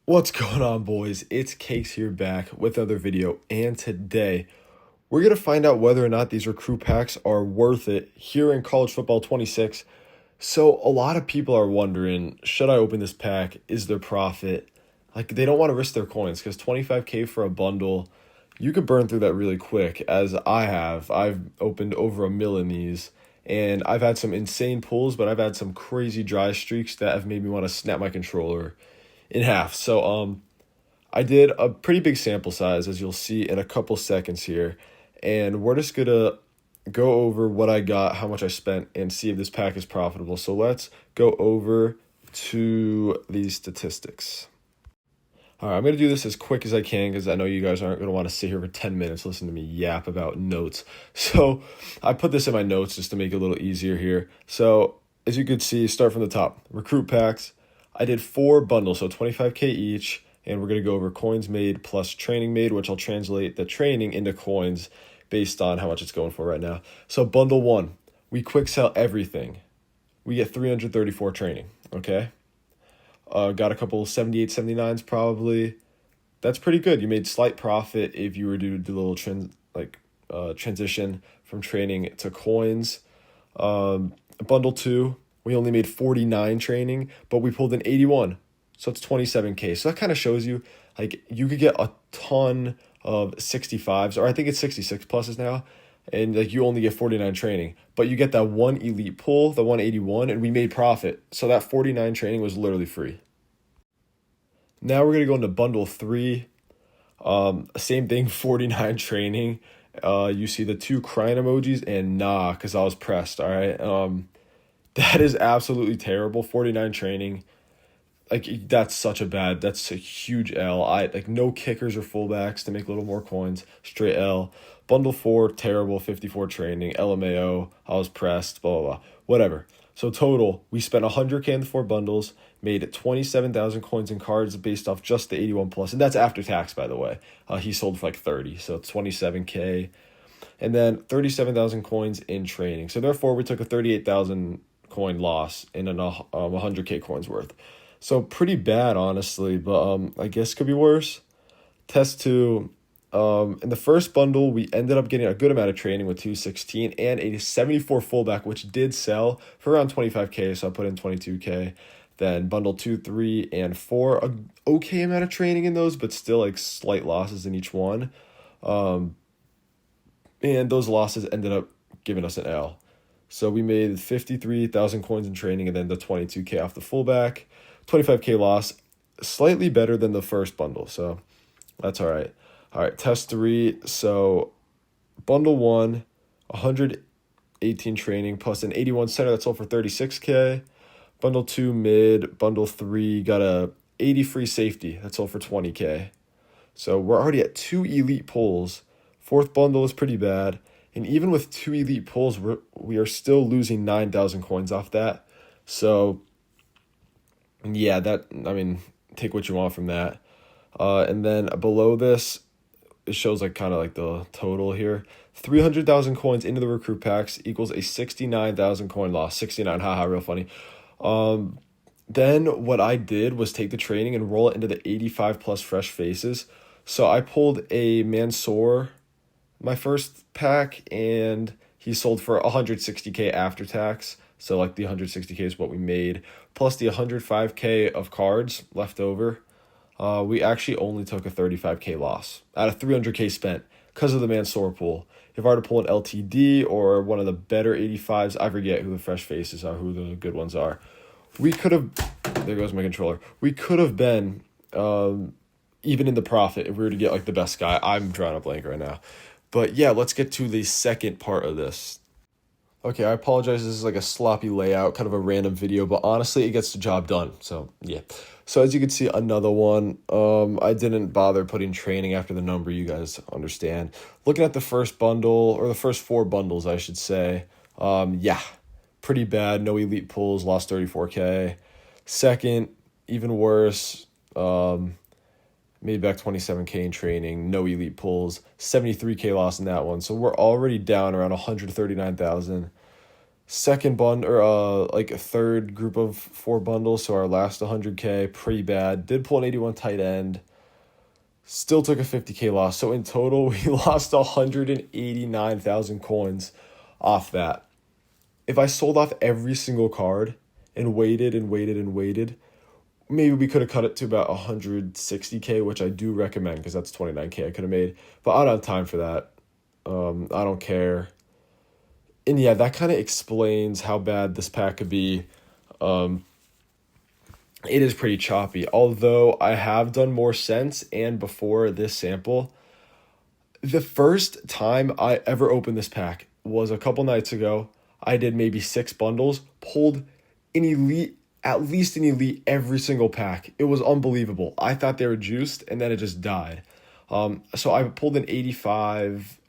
What's going on, boys? It's Cakes here back with another video, and today we're going to find out whether or not these recruit packs are worth it here in College Football 26. So, a lot of people are wondering, should I open this pack? Is there profit? Like, they don't want to risk their coins because 25K for a bundle, you could burn through that really quick, as I have. I've opened over a mil in these, and I've had some insane pulls, but I've had some crazy dry streaks that have made me want to snap my controller in half. So I did a pretty big sample size, as you'll see in a couple seconds here, and we're just gonna go over what I got, how much I spent, and see if this pack is profitable. So let's go over to these statistics. All right, I'm going to do this as quick as I can because I know you guys aren't going to want to sit here for 10 minutes listening to me yap about notes. So I put this in my notes just to make it a little easier here. So as you could see, start from the top. Recruit packs. I did 4 bundles, so 25K each, and we're going to go over coins made plus training made, which I'll translate the training into coins based on how much it's going for right now. So bundle 1, we quick sell everything. We get 334 training, okay? Got a couple 78, 79s probably. That's pretty good. You made slight profit if you were to do a little transition from training to coins. Bundle 2, we only made 49 training, but we pulled an 81. So it's 27K. So that kind of shows you, like, you could get a ton of 65s, or I think it's 66 pluses now, and like you only get 49 training, but you get that one elite pull, the 181, and we made profit. So that 49 training was literally free. Now we're gonna go into bundle 3. Same thing, 49 training. You see the 2 crying emojis and nah, because I was pressed. All right. That is absolutely terrible. 49 training. Like, that's a huge L. I like no kickers or fullbacks to make a little more coins. Straight L. Bundle 4, terrible. 54 training. LMAO. I was pressed. Blah, blah, blah. Whatever. So total, we spent 100K in the 4 bundles, made 27,000 coins and cards based off just the 81 plus, and that's after tax, by the way. He sold for like 30, so 27K, and then 37,000 coins in training. So therefore, we took a 38,000 coin loss in an 100K coins worth. So pretty bad, honestly, but I guess could be worse. Test 2. In the first bundle, we ended up getting a good amount of training with 216 and a 74 fullback, which did sell for around 25K, so I put in 22K. Then bundle 2, 3, and 4, a okay amount of training in those, but still like slight losses in each one. And those losses ended up giving us an L. So we made 53,000 coins in training and then the 22K off the fullback. 25K loss, slightly better than the first bundle, so that's all right. All right, test 3. So bundle 1, 118 training plus an 81 center that sold for 36K. Bundle 2 mid. Bundle 3 got a 80 free safety that sold for 20K. So we're already at 2 elite pulls. 4th bundle is pretty bad. And even with 2 elite pulls, we are still losing 9,000 coins off that. So yeah, take what you want from that. And then below this, it shows like kind of like the total here. 300,000 coins into the recruit packs equals a 69,000 coin loss. 69, haha, real funny. Then what I did was take the training and roll it into the 85 plus fresh faces. So I pulled a Mansoor, my first pack, and he sold for 160K after tax. So like the 160K is what we made, plus the 105K of cards left over. We actually only took a 35K loss out of 300K spent because of the Mansoor pool. If I were to pull an LTD or one of the better 85s, I forget who the fresh faces are, who the good ones are. We could have, there goes my controller. We could have been even in the profit if we were to get like the best guy. I'm drawing a blank right now. But yeah, let's get to the second part of this. Okay, I apologize. This is like a sloppy layout, kind of a random video, but honestly, it gets the job done. So yeah. So as you can see, another one. I didn't bother putting training after the number. You guys understand. Looking at the first bundle, or the first 4 bundles, I should say. Yeah, pretty bad. No elite pulls. Lost 34K. Second, even worse. Made back 27K in training, no elite pulls, 73K loss in that one. So we're already down around 139,000. second bund or like a third group of 4 bundles, so our last 100K, pretty bad. Did pull an 81 tight end. Still took a 50K loss. So in total, we lost 189,000 coins off that. If I sold off every single card and waited and waited and waited, maybe we could have cut it to about 160K, which I do recommend because that's 29K I could have made. But I don't have time for that. I don't care. And yeah, that kind of explains how bad this pack could be. It is pretty choppy. Although I have done more since and before this sample. The first time I ever opened this pack was a couple nights ago. I did maybe 6 bundles, pulled an elite, at least an elite every single pack. It was unbelievable. I thought they were juiced, and then it just died. So I pulled an 85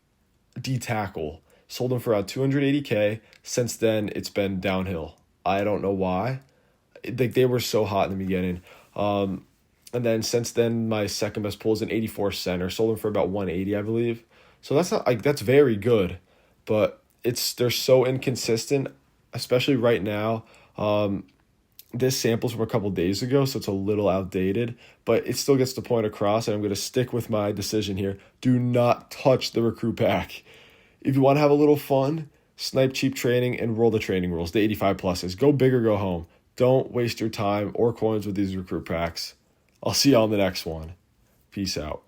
D tackle, sold them for about 280K. Since then, it's been downhill. I don't know why. They were so hot in the beginning. And then since then, my second best pull is an 84 center. Sold them for about 180, I believe. So that's not like that's very good, but they're so inconsistent, especially right now. This sample's from a couple days ago, so it's a little outdated, but it still gets the point across, and I'm going to stick with my decision here. Do not touch the recruit pack. If you want to have a little fun, snipe cheap training and roll the training rules, the 85 pluses. Go big or go home. Don't waste your time or coins with these recruit packs. I'll see you on the next one. Peace out.